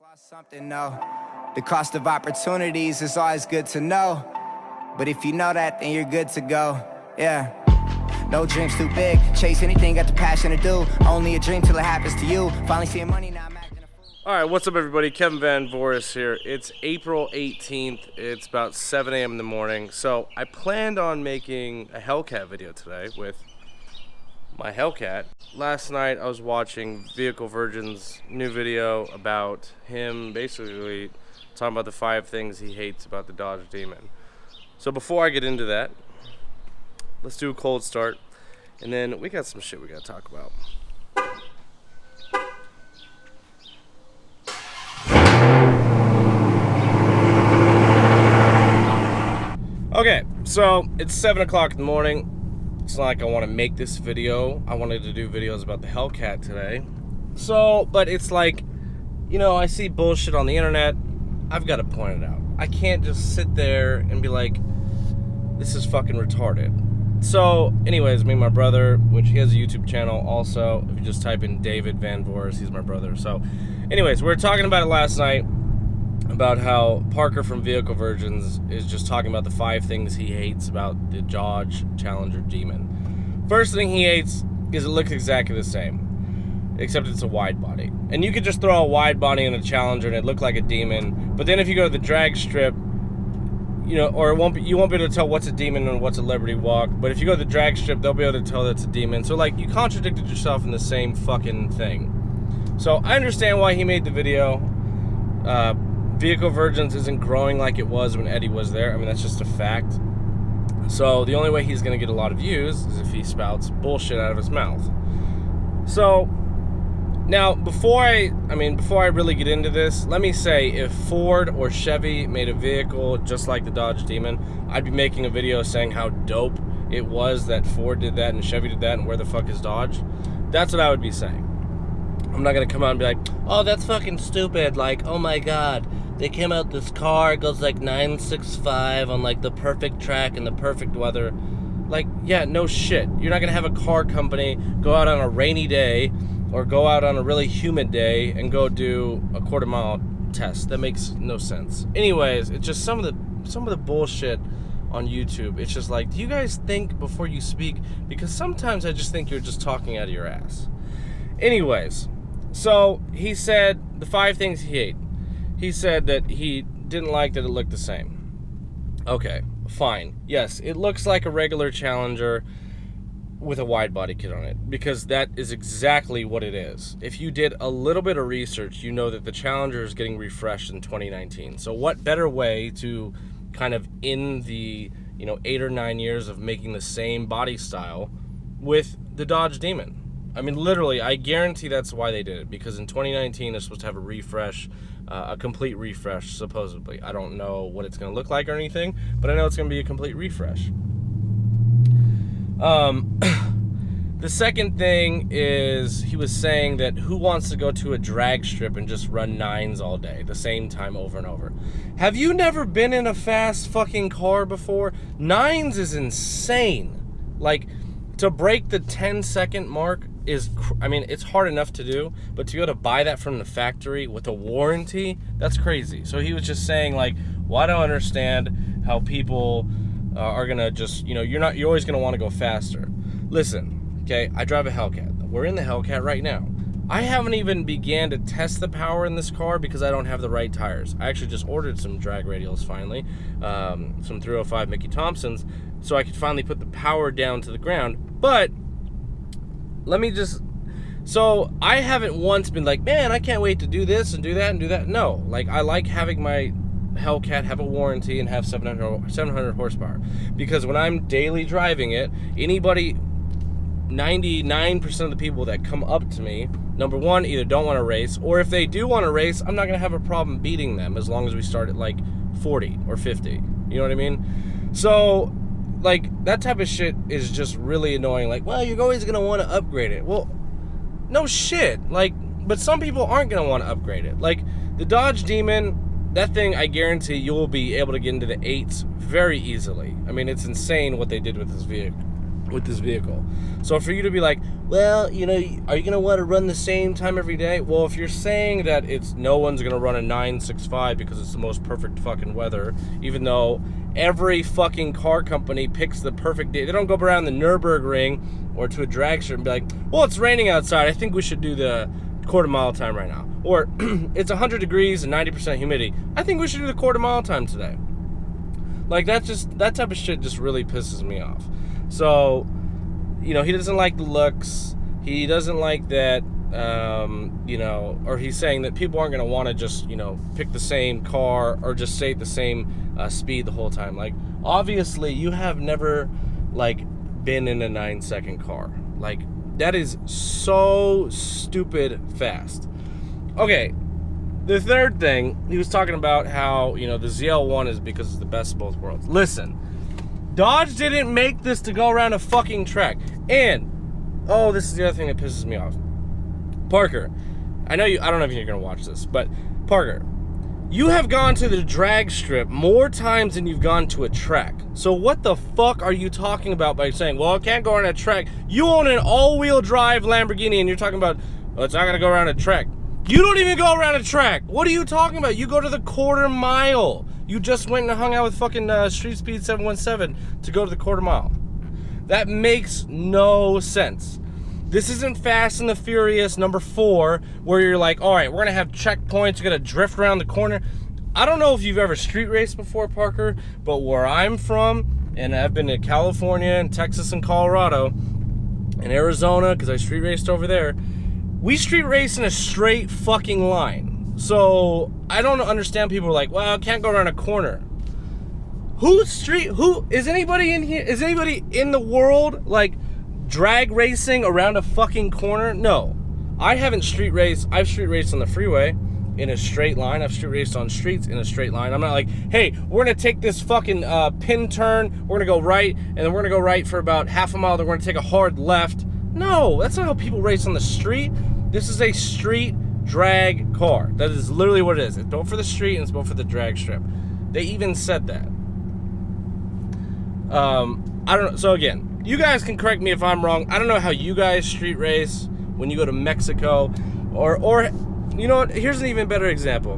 Lost something, no. The cost of opportunities is always good to know. But if you know that, then you're good to go. Yeah. No dreams too big. Chase anything, got the passion to do. Only a dream till it happens to you. Finally seeing money, now I'm acting a fool. Alright, what's up everybody? Kevin Van Voris here. It's April 18th. It's about 7 a.m. in the morning. So I planned on making a Hellcat video today with my Hellcat. Last night I was watching Vehicle Virgin's new video about him basically talking about the 5 things he hates about the Dodge Demon. So before I get into that, let's do a cold start, and then we got some shit we gotta talk about. Okay, so it's 7 o'clock in the morning. It's not like I want to make this video. I wanted to do videos about the Hellcat today. So, but it's like, you know, I see bullshit on the internet. I've got to point it out. I can't just sit there and be like, this is fucking retarded. So, anyways, me and my brother, which he has a YouTube channel also. If you just type in David Van Voris, he's my brother. So, anyways, we were talking about it last night, about how Parker from Vehicle Virgins is just talking about the 5 things he hates about the Dodge Challenger Demon. First thing he hates is it looks exactly the same, except it's a wide body. And you could just throw a wide body in a Challenger and it look like a Demon, but then if you go to the drag strip, you know, or you won't be able to tell what's a Demon and what's a Liberty Walk, but if you go to the drag strip, they'll be able to tell that's a Demon. So like, you contradicted yourself in the same fucking thing. So I understand why he made the video. Vehicle Virgins isn't growing like it was when Eddie was there. I mean, that's just a fact. So the only way he's going to get a lot of views is if he spouts bullshit out of his mouth. So now, before I really get into this, let me say, if Ford or Chevy made a vehicle just like the Dodge Demon, I'd be making a video saying how dope it was that Ford did that and Chevy did that and where the fuck is Dodge. That's what I would be saying. I'm not going to come out and be like, oh, that's fucking stupid. Like, oh my god, they came out this car, it goes like 965 on like the perfect track and the perfect weather. Like, yeah, no shit. You're not going to have a car company go out on a rainy day or go out on a really humid day and go do a quarter-mile test. That makes no sense. Anyways, it's just some of the bullshit on YouTube. It's just like, do you guys think before you speak? Because sometimes I just think you're just talking out of your ass. Anyways, so he said the 5 things he hates. He said that he didn't like that it looked the same. Okay, fine. Yes, it looks like a regular Challenger with a wide body kit on it, because that is exactly what it is. If you did a little bit of research, you know that the Challenger is getting refreshed in 2019. So what better way to kind of end the, 8 or 9 years of making the same body style with the Dodge Demon? I mean, literally, I guarantee that's why they did it, because in 2019 they're supposed to have a refresh, a complete refresh, supposedly. I don't know what it's going to look like or anything, but I know it's going to be a complete refresh. The second thing is, he was saying that who wants to go to a drag strip and just run 9s all day, the same time over and over? Have you never been in a fast fucking car before? 9s is insane. Like, to break the 10-second mark is, it's hard enough to do, but to go to buy that from the factory with a warranty, that's crazy. So he was just saying, like, well, I don't understand how people are gonna just, you're always gonna want to go faster. Listen, okay, I drive a Hellcat. We're in the Hellcat right now. I haven't even began to test the power in this car because I don't have the right tires. I actually just ordered some drag radials finally, some 305 Mickey Thompsons, so I could finally put the power down to the ground. But so I haven't once been like, man, I can't wait to do this and do that and do that. No, like, I like having my Hellcat have a warranty and have 700 horsepower, because when I'm daily driving it, 99% of the people that come up to me, number one, either don't want to race, or if they do want to race, I'm not going to have a problem beating them as long as we start at like 40 or 50. You know what I mean? So, like, that type of shit is just really annoying. Like, well, you're always going to want to upgrade it. Well, no shit. Like, but some people aren't going to want to upgrade it. Like, the Dodge Demon, that thing, I guarantee you'll be able to get into the 8s very easily. I mean, it's insane what they did with this vehicle. with this vehicle. So for you to be like, well, you know, are you gonna want to run the same time every day? Well, if you're saying that no one's gonna run a 965 because it's the most perfect fucking weather, even though every fucking car company picks the perfect day. They don't go around the Nürburgring or to a drag strip and be like, well, it's raining outside, I think we should do the quarter mile time right now. Or it's 100 degrees and 90% humidity, I think we should do the quarter mile time today. Like, that type of shit just really pisses me off. So, you know, he doesn't like the looks. He doesn't like that, you know, or he's saying that people aren't going to want to just, you know, pick the same car or just stay at the same speed the whole time. Like, obviously, you have never, like, been in a 9-second car. Like, that is so stupid fast. Okay, the third thing, he was talking about how, you know, the ZL1 is because it's the best of both worlds. Listen. Dodge didn't make this to go around a fucking track. And, oh, this is the other thing that pisses me off. Parker, I don't know if you're going to watch this, but Parker, you have gone to the drag strip more times than you've gone to a track. So what the fuck are you talking about by saying, well, I can't go around a track? You own an all-wheel drive Lamborghini and you're talking about, oh, it's not going to go around a track. You don't even go around a track. What are you talking about? You go to the quarter mile. You just went and hung out with fucking Street Speed 717 to go to the quarter mile. That makes no sense. This isn't Fast and the Furious number 4, where you're like, all right, we're gonna have checkpoints, you're gonna drift around the corner. I don't know if you've ever street raced before, Parker, but where I'm from, and I've been to California and Texas and Colorado and Arizona, because I street raced over there, we street race in a straight fucking line. So, I don't understand people who are like, well, I can't go around a corner. Is anybody in here, is anybody in the world, like, drag racing around a fucking corner? No. I haven't street raced. I've street raced on the freeway in a straight line. I've street raced on streets in a straight line. I'm not like, hey, we're going to take this fucking pin turn, we're going to go right, and then we're going to go right for about half a mile, then we're going to take a hard left. No, that's not how people race on the street. This is a street drag car. That is literally what it is. It's built for the street and it's built for the drag strip. They even said that. I don't know. So again, you guys can correct me if I'm wrong. I don't know how you guys street race when you go to Mexico, or you know what? Here's an even better example.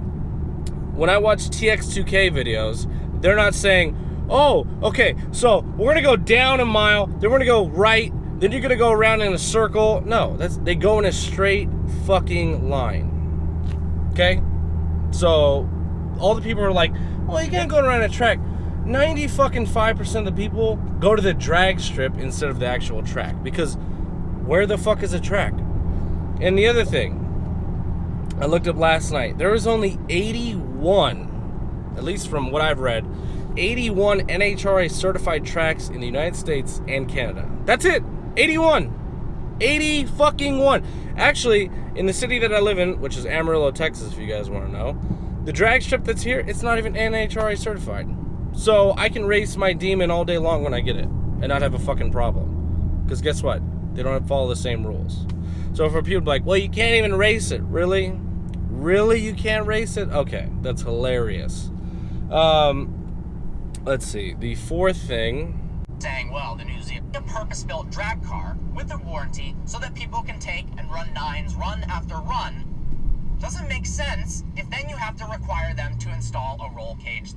When I watch TX2K videos, they're not saying, oh, okay, so we're gonna go down a mile, then we're gonna go right, then you're gonna go around in a circle. No, they go in a straight fucking line. Okay? So all the people are like, well, you can't go around a track. 95% of the people go to the drag strip instead of the actual track, because where the fuck is a track? And the other thing, I looked up last night, there was only 81, at least from what I've read, 81 NHRA certified tracks in the United States and Canada. That's it. 81. 80 fucking one. Actually, in the city that I live in, which is Amarillo, Texas, if you guys want to know, the drag strip that's here, it's not even NHRA certified. So I can race my Demon all day long when I get it and not have a fucking problem. Because guess what? They don't follow the same rules. So for people like, well, you can't even race it. Really? Really you can't race it? Okay, that's hilarious. Let's see. The fourth thing. Saying, well, the new Z, a purpose-built drag car with a warranty so that people can take and run 9s run after run doesn't make sense if then you have to require them to install a roll cage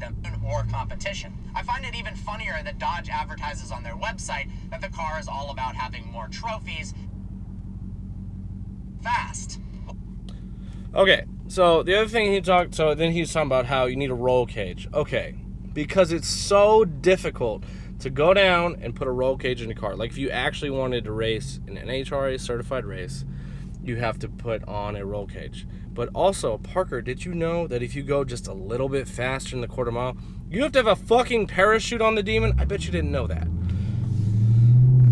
or competition. I find it even funnier that Dodge advertises on their website that the car is all about having more trophies fast. Okay, so the other thing then he was talking about how you need a roll cage. Okay, because it's so difficult to go down and put a roll cage in your car. Like if you actually wanted to race an NHRA certified race, you have to put on a roll cage. But also, Parker, did you know that if you go just a little bit faster in the quarter mile, you have to have a fucking parachute on the Demon? I bet you didn't know that.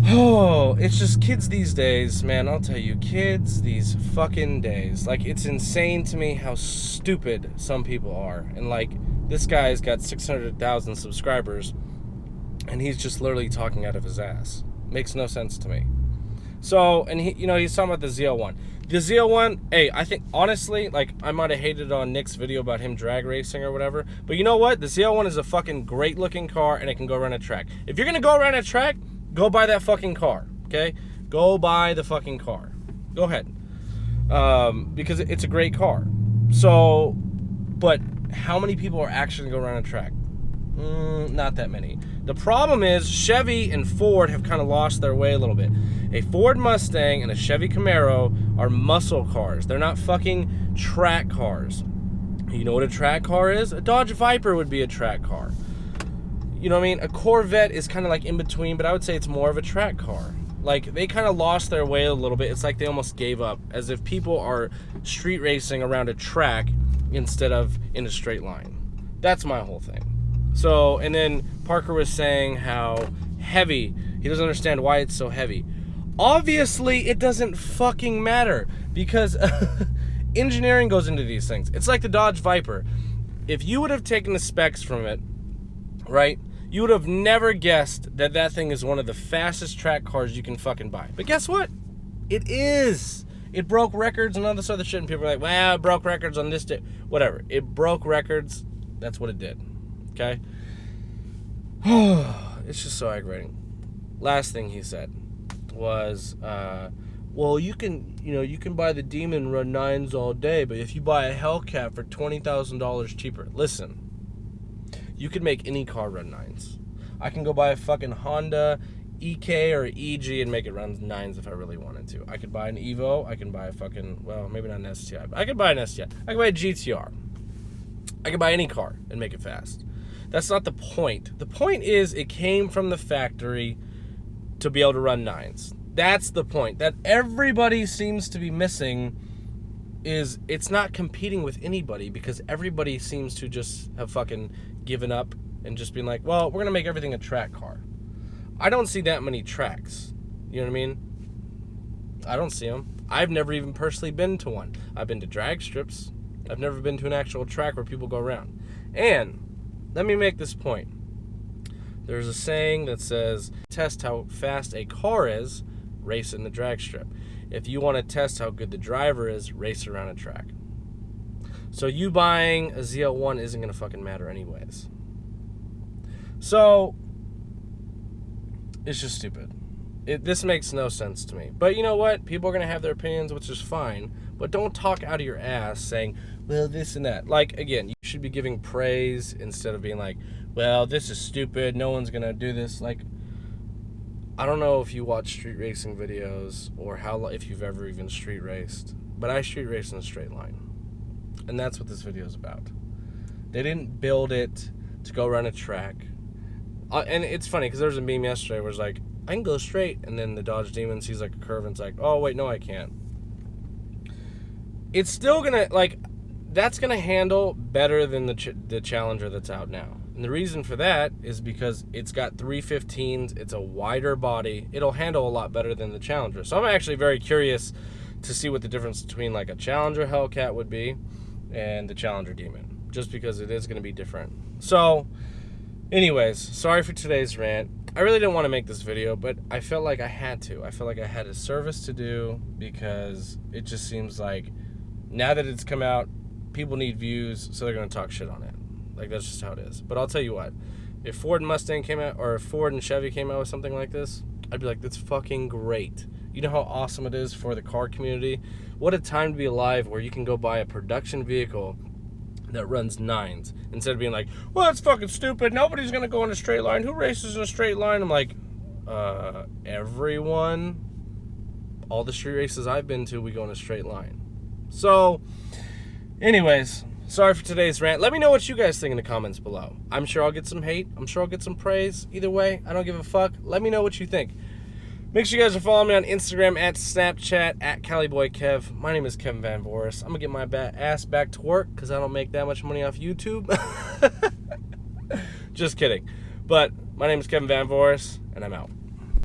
Oh, it's just kids these days, man. I'll tell you, kids these fucking days. Like, it's insane to me how stupid some people are. And like, this guy's got 600,000 subscribers, and he's just literally talking out of his ass. Makes no sense to me. So, and he, you know, he's talking about the ZL1. The ZL1, hey, I think, honestly, like, I might have hated on Nick's video about him drag racing or whatever, but you know what? The ZL1 is a fucking great-looking car, and it can go around a track. If you're going to go around a track, Go buy that fucking car, okay? Go buy the fucking car. Go ahead. Because it's a great car. So, but how many people are actually going to go around a track? Not that many. The problem is Chevy and Ford have kind of lost their way a little bit. A Ford Mustang and a Chevy Camaro are muscle cars. They're not fucking track cars. You know what a track car is? A Dodge Viper would be a track car. You know what I mean? A Corvette is kind of like in between, but I would say it's more of a track car. Like, they kind of lost their way a little bit. It's like they almost gave up, as if people are street racing around a track instead of in a straight line. That's my whole thing. So, and then Parker was saying how heavy. He doesn't understand why it's so heavy. Obviously, it doesn't fucking matter, because engineering goes into these things. It's like the Dodge Viper. If you would have taken the specs from it, right, you would have never guessed that that thing is one of the fastest track cars you can fucking buy. But guess what? It is. It broke records and all this other shit, and people are like, well, it broke records on this day. Whatever. It broke records. That's what it did. Okay? It's just so aggravating. Last thing he said was, well, you can buy the Demon and run 9s all day, but if you buy a Hellcat for $20,000 cheaper, listen, you could make any car run 9s. I can go buy a fucking Honda EK or EG and make it run 9s if I really wanted to. I could buy an Evo. I can buy a fucking, well, maybe not an STI, but I could buy an STI. I could buy a GTR. I could buy any car and make it fast. That's not the point. The point is it came from the factory to be able to run 9s. That's the point. That everybody seems to be missing is it's not competing with anybody, because everybody seems to just have fucking given up and just been like, well, we're going to make everything a track car. I don't see that many tracks. You know what I mean? I don't see them. I've never even personally been to one. I've been to drag strips. I've never been to an actual track where people go around. And let me make this point. There's a saying that says, test how fast a car is, race in the drag strip. If you want to test how good the driver is, race around a track. So you buying a ZL1 isn't going to fucking matter anyways. So, it's just stupid. This makes no sense to me. But you know what? People are going to have their opinions, which is fine. But don't talk out of your ass saying, well, this and that. Like, again, you should be giving praise instead of being like, well, this is stupid. No one's going to do this. Like, I don't know if you watch street racing videos or if you've ever even street raced. But I street race in a straight line. And that's what this video is about. They didn't build it to go around a track. And it's funny because there was a meme yesterday where it's like, I can go straight, and then the Dodge Demon sees like a curve and it's like, oh wait, no, I can't. It's still gonna, like, that's gonna handle better than the Challenger that's out now. And the reason for that is because it's got 315s, it's a wider body, it'll handle a lot better than the Challenger. So I'm actually very curious to see what the difference between like a Challenger Hellcat would be and the Challenger Demon, just because it is gonna be different. So anyways, sorry for today's rant. I really didn't want to make this video, but I felt like I had to. I felt like I had a service to do, because it just seems like now that it's come out, people need views, so they're going to talk shit on it. Like, that's just how it is. But I'll tell you what, if Ford and Mustang came out, or if Ford and Chevy came out with something like this, I'd be like, that's fucking great. You know how awesome it is for the car community? What a time to be alive where you can go buy a production vehicle that runs 9s, instead of being like, well, it's fucking stupid, nobody's gonna go in a straight line, who races in a straight line? I'm like, everyone. All the street races I've been to, we go in a straight line. So anyways, sorry for today's rant. Let me know what you guys think in the comments below. I'm sure I'll get some hate, I'm sure I'll get some praise. Either way, I don't give a fuck. Let me know what you think. Make sure you guys are following me on Instagram, at Snapchat, at CaliBoyKev. My name is Kevin Van Voris. I'm going to get my ass back to work because I don't make that much money off YouTube. Just kidding. But my name is Kevin Van Voris, and I'm out.